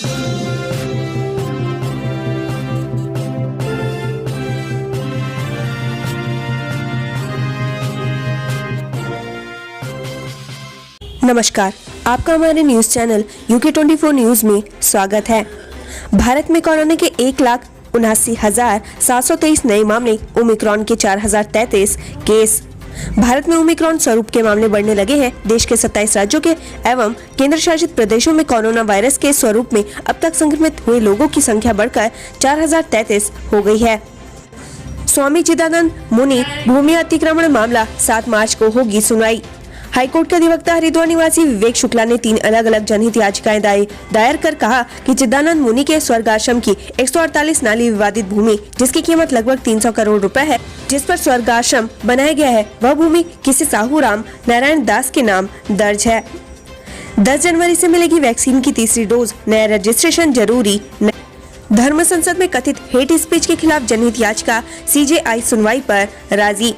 नमस्कार, आपका हमारे न्यूज चैनल UK24 न्यूज में स्वागत है। भारत में कोरोना के 1,79,723 नए मामले, ओमिक्रॉन के 4,033 केस। भारत में ओमिक्रॉन स्वरूप के मामले बढ़ने लगे हैं। देश के 27 राज्यों के एवं केंद्र शासित प्रदेशों में कोरोना वायरस के स्वरूप में अब तक संक्रमित हुए लोगों की संख्या बढ़कर 4,033 हो गई है। स्वामी चिदानंद मुनि भूमि अतिक्रमण मामला 7 मार्च को होगी सुनवाई। हाईकोर्ट के अधिवक्ता हरिद्वार निवासी विवेक शुक्ला ने 3 अलग अलग जनहित याचिकाएं दायर कर कहा कि चिदानंद मुनि के स्वर्ग आश्रम की 148 नाली विवादित भूमि, जिसकी कीमत लगभग 300 करोड़ रुपए है, जिस पर स्वर्ग आश्रम बनाया गया है, वह भूमि किसी साहू राम नारायण दास के नाम दर्ज है। 10 जनवरी से मिलेगी वैक्सीन की तीसरी डोज, नया रजिस्ट्रेशन जरूरी। धर्म संसद में कथित हेट स्पीच के खिलाफ जनहित याचिका, CJI सुनवाई पर राजी।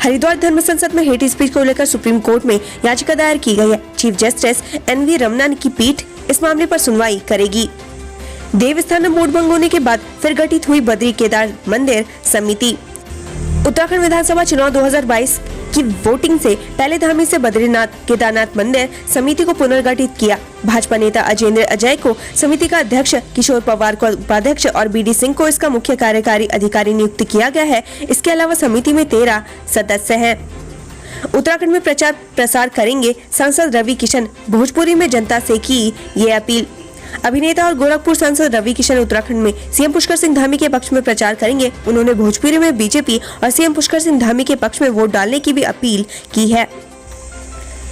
हरिद्वार धर्म संसद में हेट स्पीच को लेकर सुप्रीम कोर्ट में याचिका दायर की गई है। चीफ जस्टिस NV रमना की पीठ इस मामले पर सुनवाई करेगी। देवस्थानम वोट भंग होने के बाद फिर गठित हुई बद्री केदार मंदिर समिति। उत्तराखंड विधानसभा चुनाव 2022 की वोटिंग से पहले धामी से बद्रीनाथ केदारनाथ मंदिर समिति को पुनर्गठित किया। भाजपा नेता अजेंद्र अजय को समिति का अध्यक्ष, किशोर पवार को उपाध्यक्ष और BD सिंह को इसका मुख्य कार्यकारी अधिकारी नियुक्त किया गया है। इसके अलावा समिति में 13 सदस्य हैं। उत्तराखंड में प्रचार प्रसार करेंगे सांसद रवि किशन, भोजपुरी में जनता से की ये अपील। अभिनेता और गोरखपुर सांसद रवि किशन उत्तराखंड में CM पुष्कर सिंह धामी के पक्ष में प्रचार करेंगे। उन्होंने भोजपुरी में BJP और CM पुष्कर सिंह धामी के पक्ष में वोट डालने की भी अपील की है।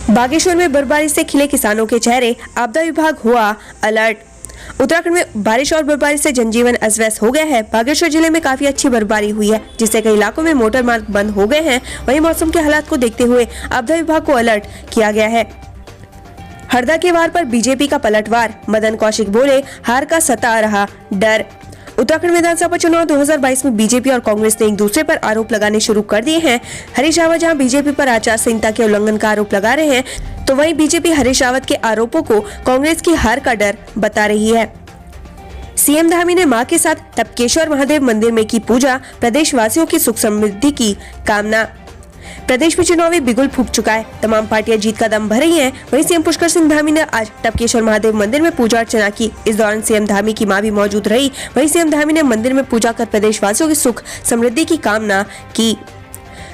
बागेश्वर में बर्फबारी से खिले किसानों के चेहरे, आपदा विभाग हुआ अलर्ट। उत्तराखंड में बारिश और बर्फबारी से जनजीवन अस्त-व्यस्त हो गया है। बागेश्वर जिले में काफी अच्छी बर्फबारी हुई है, जिससे कई इलाकों में मोटर मार्ग बंद हो गए हैं। वहीं मौसम के हालात को देखते हुए आपदा विभाग को अलर्ट किया गया है। हरदा के वार पर BJP का पलटवार, मदन कौशिक बोले, हार का सता रहा डर। उत्तराखंड विधानसभा चुनाव 2022 में BJP और कांग्रेस ने एक दूसरे पर आरोप लगाने शुरू कर दिए हैं। हरीश रावत जहां BJP पर आचार संहिता के उल्लंघन का आरोप लगा रहे हैं, तो वहीं BJP हरीश रावत के आरोपों को कांग्रेस की हार का डर बता रही है। CM धामी ने मां के साथ टपकेश्वर महादेव मंदिर में की पूजा, प्रदेश वासियों की सुख समृद्धि की कामना। प्रदेश में चुनावी बिगुल फूंक चुका है, तमाम पार्टियां जीत का दम भर रही हैं। वहीं CM पुष्कर सिंह धामी ने आज टपकेश्वर महादेव मंदिर में पूजा अर्चना की। इस दौरान CM धामी की मां भी मौजूद रही। वहीं CM धामी ने मंदिर में पूजा कर प्रदेश वासियों की सुख समृद्धि की कामना की।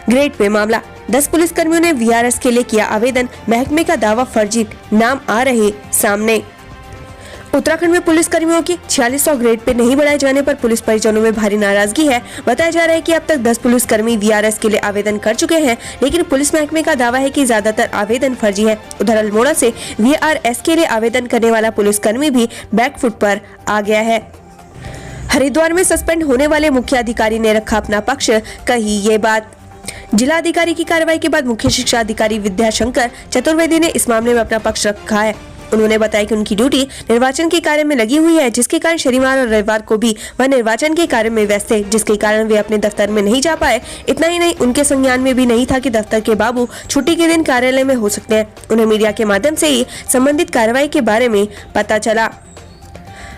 ग्रेड पे मामला, 10 पुलिस कर्मियों ने VRS के लिए किया आवेदन, महकमे का दावा फर्जी, नाम आ रहे सामने। उत्तराखंड में पुलिस कर्मियों की 4600 ग्रेड पे नहीं बढ़ाए जाने पर पुलिस परिजनों में भारी नाराजगी है। बताया जा रहा है कि अब तक 10 पुलिस कर्मी VRS के लिए आवेदन कर चुके हैं, लेकिन पुलिस महकमे का दावा है कि ज्यादातर आवेदन फर्जी है। उधर अल्मोड़ा से VRS के लिए आवेदन करने वाला पुलिस कर्मी भी बैकफुट पर आ गया है। हरिद्वार में सस्पेंड होने वाले मुख्य अधिकारी ने रखा अपना पक्ष, कही ये बात। जिला अधिकारी की कार्रवाई के बाद मुख्य शिक्षा अधिकारी विद्याशंकर चतुर्वेदी ने इस मामले में अपना पक्ष रखा है। उन्होंने बताया कि उनकी ड्यूटी निर्वाचन के कार्य में लगी हुई है, जिसके कारण शनिवार और रविवार को भी वह निर्वाचन के कार्य में व्यस्त थे, जिसके कारण वे अपने दफ्तर में नहीं जा पाए। इतना ही नहीं, उनके संज्ञान में भी नहीं था कि दफ्तर के बाबू छुट्टी के दिन कार्यालय में हो सकते हैं। उन्हें मीडिया के माध्यम से ही संबंधित कार्रवाई के बारे में पता चला।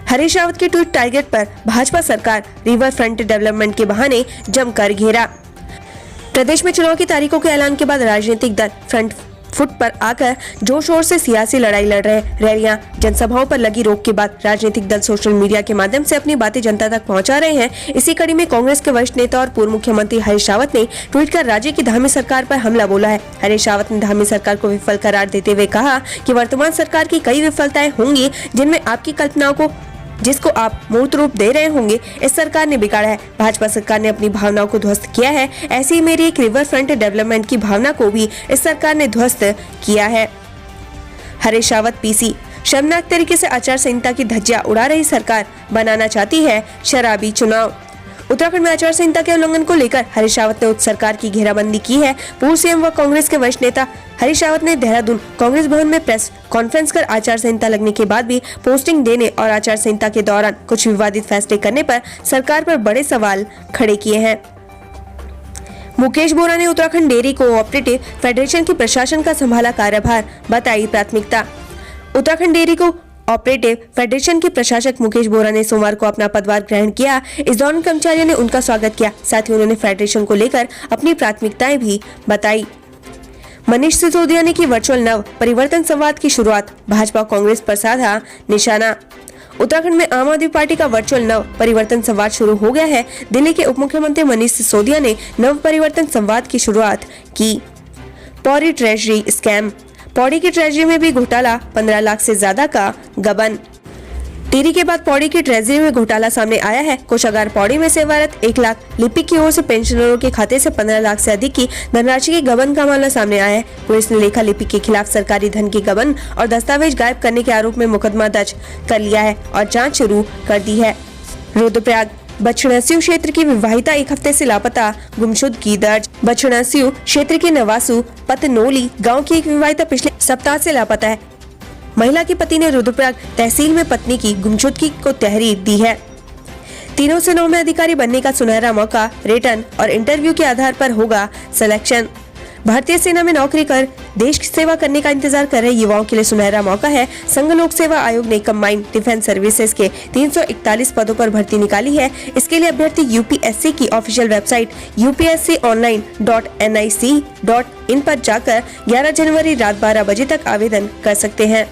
हरीश रावत के ट्वीट टारगेट पर भाजपा सरकार, रिवर फ्रंट डेवलपमेंट के बहाने जमकर घेरा। प्रदेश में चुनाव की तारीखों के ऐलान के बाद राजनीतिक दल फ्रंट फुट पर आकर जोर शोर से सियासी लड़ाई लड़ रहे हैं। रैलियां, जनसभाओं पर लगी रोक के बाद राजनीतिक दल सोशल मीडिया के माध्यम से अपनी बातें जनता तक पहुंचा रहे हैं। इसी कड़ी में कांग्रेस के वरिष्ठ नेता और पूर्व मुख्यमंत्री हरीश रावत ने ट्वीट कर राज्य की धामी सरकार पर हमला बोला है। हरीश रावत ने धामी सरकार को विफल करार देते हुए कहा कि वर्तमान सरकार की कई विफलताएं होंगी, जिनमें आपकी कल्पनाओं को जिसको आप मूर्त रूप दे रहे होंगे, इस सरकार ने बिगाड़ा है। भाजपा सरकार ने अपनी भावनाओं को ध्वस्त किया है। ऐसी ही मेरी एक रिवर फ्रंट डेवलपमेंट की भावना को भी इस सरकार ने ध्वस्त किया है। हरीश रावत PC, शर्मनाक तरीके से आचार संहिता की धज्जियां उड़ा रही सरकार बनाना चाहती है शराबी चुनाव। उत्तराखंड में आचार संहिता के उल्लंघन को लेकर हरीश रावत ने सरकार की घेराबंदी की है। पूर्व CM व कांग्रेस के वरिष्ठ नेता हरीश रावत ने देहरादून कांग्रेस भवन में प्रेस कॉन्फ्रेंस कर आचार संहिता लगने के बाद भी पोस्टिंग देने और आचार संहिता के दौरान कुछ विवादित फैसले करने पर सरकार पर बड़े सवाल खड़े किए हैं। मुकेश बोरा ने उत्तराखंड डेयरी कोऑपरेटिव फेडरेशन की प्रशासन का संभाला कार्यभार, बताई प्राथमिकता। Uttarakhand dairy co operative federation के प्रशासक मुकेश बोरा ने सोमवार को अपना पदभार ग्रहण किया। इस दौरान कर्मचारियों ने उनका स्वागत किया। साथ ही उन्होंने फेडरेशन को लेकर अपनी प्राथमिकताएं भी बताई। मनीष सिसोदिया ने की वर्चुअल नव परिवर्तन संवाद की शुरुआत, भाजपा कांग्रेस पर साधा निशाना। उत्तराखंड में आम आदमी पार्टी का वर्चुअल नव परिवर्तन संवाद शुरू हो गया है। दिल्ली के उप मुख्यमंत्री मनीष सिसोदिया ने नव परिवर्तन संवाद की शुरुआत की। पौड़ी ट्रेजरी स्कैम, पौड़ी की ट्रेजरी में भी घोटाला, 15 लाख से ज्यादा का गबन। टिहरी के बाद पौड़ी की ट्रेजरी में घोटाला सामने आया है। कोषागार पौड़ी में सेवारत 1 लाख लिपिक की ओर से पेंशनरों के खाते से 15 लाख से अधिक की धनराशि के गबन का मामला सामने आया है। पुलिस ने लेखा लिपिक के खिलाफ सरकारी धन की गबन और दस्तावेज गायब करने के आरोप में मुकदमा दर्ज कर लिया है और जाँच शुरू कर दी है। रुद्रप्रयाग, बछड़ासियों क्षेत्र की विवाहिता 1 हफ्ते से लापता, गुमशुद की दर्ज। बछड़ासियों क्षेत्र के नवासु पतनोली गांव की एक विवाहिता पिछले सप्ताह से लापता है। महिला के पति ने रुद्रप्रयाग तहसील में पत्नी की गुमशुदगी को तहरीर दी है। 3 से 9 में अधिकारी बनने का सुनहरा मौका, रिटर्न और इंटरव्यू के आधार पर होगा सिलेक्शन। भारतीय सेना में नौकरी कर देश की सेवा करने का इंतजार कर रहे युवाओं के लिए सुनहरा मौका है। संघ लोक सेवा आयोग ने कंबाइंड डिफेंस सर्विसेज के 341 पदों पर भर्ती निकाली है। इसके लिए अभ्यर्थी यूपीएससी की ऑफिशियल वेबसाइट upsconline.nic.in पर जाकर 11 जनवरी रात 12 बजे तक आवेदन कर सकते हैं।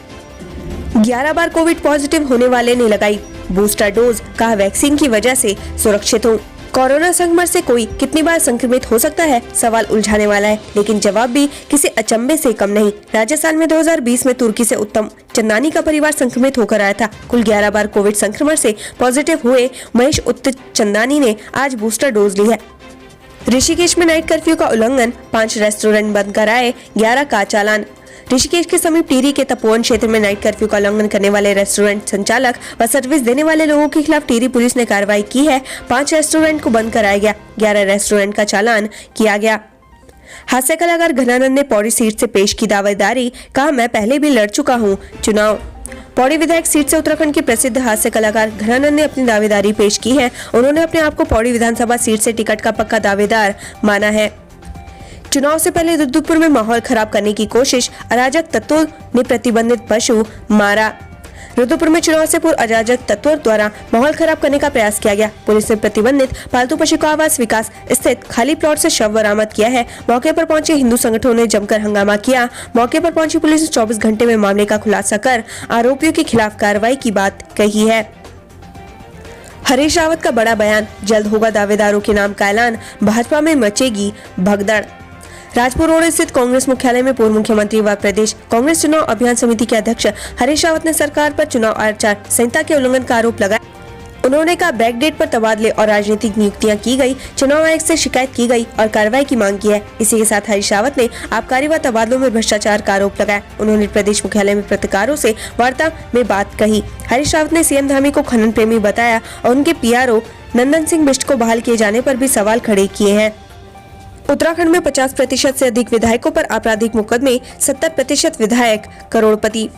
11 बार कोविड पॉजिटिव होने वाले ने लगाई बूस्टर डोज, कहा वैक्सीन की वजह से सुरक्षित हूँ। कोरोना संक्रमण से कोई कितनी बार संक्रमित हो सकता है, सवाल उलझाने वाला है, लेकिन जवाब भी किसी अचंभे से कम नहीं। राजस्थान में 2020 में तुर्की से उत्तम चंदानी का परिवार संक्रमित होकर आया था। कुल 11 बार कोविड संक्रमण से पॉजिटिव हुए महेश उत्तम चंदानी ने आज बूस्टर डोज ली है। ऋषिकेश में नाइट कर्फ्यू का उल्लंघन, 5 रेस्टोरेंट बंद कराए, 11 का चालान। ऋषिकेश के समीप टिहरी के तपोवन क्षेत्र में नाइट कर्फ्यू का उल्लंघन करने वाले रेस्टोरेंट संचालक व सर्विस देने वाले लोगों के खिलाफ टिहरी पुलिस ने कार्रवाई की है। 5 रेस्टोरेंट को बंद कराया गया, 11 रेस्टोरेंट का चालान किया गया। हास्य कलाकार घनानंद ने पौड़ी सीट से पेश की दावेदारी, कहा मैं पहले भी लड़ चुका हूं चुनाव। पौड़ी विधायक सीट से उत्तराखंड के प्रसिद्ध हास्य कलाकार घनानंद ने अपनी दावेदारी पेश की है। उन्होंने अपने आप को पौड़ी विधानसभा सीट से टिकट का पक्का दावेदार माना है। चुनाव से पहले रुद्रपुर में माहौल खराब करने की कोशिश, अराजक तत्वों ने प्रतिबंधित पशु मारा। रुद्रपुर में चुनाव से पूर्व अराजक तत्वों द्वारा माहौल खराब करने का प्रयास किया गया। पुलिस ने प्रतिबंधित पालतू पशु का आवास विकास स्थित खाली प्लॉट से शव बरामद किया है। मौके पर पहुंचे हिंदू संगठनों ने जमकर हंगामा किया। मौके पर पहुंची पुलिस ने 24 घंटे में मामले का खुलासा कर आरोपियों के खिलाफ कार्रवाई की बात कही है। हरीश रावत का बड़ा बयान, जल्द होगा दावेदारों के नाम का ऐलान, भाजपा में मचेगी भगदड़। राजपुर रोड स्थित कांग्रेस मुख्यालय में पूर्व मुख्यमंत्री व प्रदेश कांग्रेस चुनाव अभियान समिति के अध्यक्ष हरीश रावत ने सरकार पर चुनाव आचार संहिता के उल्लंघन का आरोप लगाया। उन्होंने कहा बैकडेट पर तबादले और राजनीतिक नियुक्तियां की गई, चुनाव आयोग से शिकायत की गई और कार्रवाई की मांग की है। इसी के साथ हरीश रावत ने आबकारी व तबादलों में भ्रष्टाचार का आरोप लगाया। उन्होंने प्रदेश मुख्यालय में पत्रकारों से वार्ता में बात कही। हरीश रावत ने सीएम धामी को खनन प्रेमी बताया और उनके पीआरओ नंदन सिंह बिष्ट को बहाल किए जाने पर भी सवाल खड़े किए हैं। उत्तराखंड में 50% से अधिक विधायकों पर आपराधिक मुकदमे, 70% विधायक करोड़पति।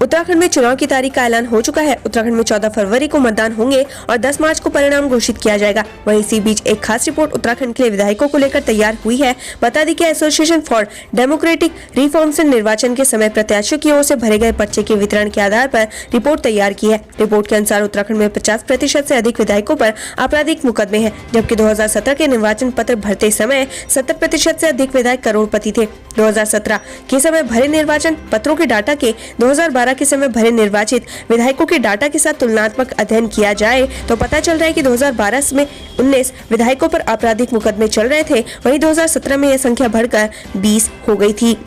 उत्तराखंड में चुनाव की तारीख का ऐलान हो चुका है। उत्तराखंड में 14 फरवरी को मतदान होंगे और 10 मार्च को परिणाम घोषित किया जाएगा। वहीं इसी बीच एक खास रिपोर्ट उत्तराखंड के लिए विधायकों को लेकर तैयार हुई है। बता दें कि एसोसिएशन फॉर डेमोक्रेटिक रिफॉर्म्स ने निर्वाचन के समय प्रत्याशियों की ओर से भरे गए पर्चे के वितरण के आधार पर रिपोर्ट तैयार की है। रिपोर्ट के अनुसार उत्तराखंड में 50% से अधिक विधायकों पर आपराधिक मुकदमे हैं, जबकि 2017 के निर्वाचन पत्र भरते समय 70% से अधिक विधायक करोड़पति थे। 2017 के समय भरे निर्वाचन पत्रों के डाटा के 2012 के समय भरे निर्वाचित विधायकों के डाटा के साथ तुलनात्मक अध्ययन किया जाए तो पता चल रहा है कि 2012 में 19 विधायकों पर आपराधिक मुकदमे चल रहे थे। वहीं 2017 में यह संख्या बढ़कर 20 हो गई थी।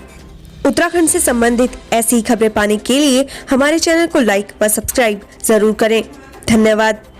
उत्तराखंड से संबंधित ऐसी खबरें पाने के लिए हमारे चैनल को लाइक व सब्सक्राइब जरूर करें। धन्यवाद।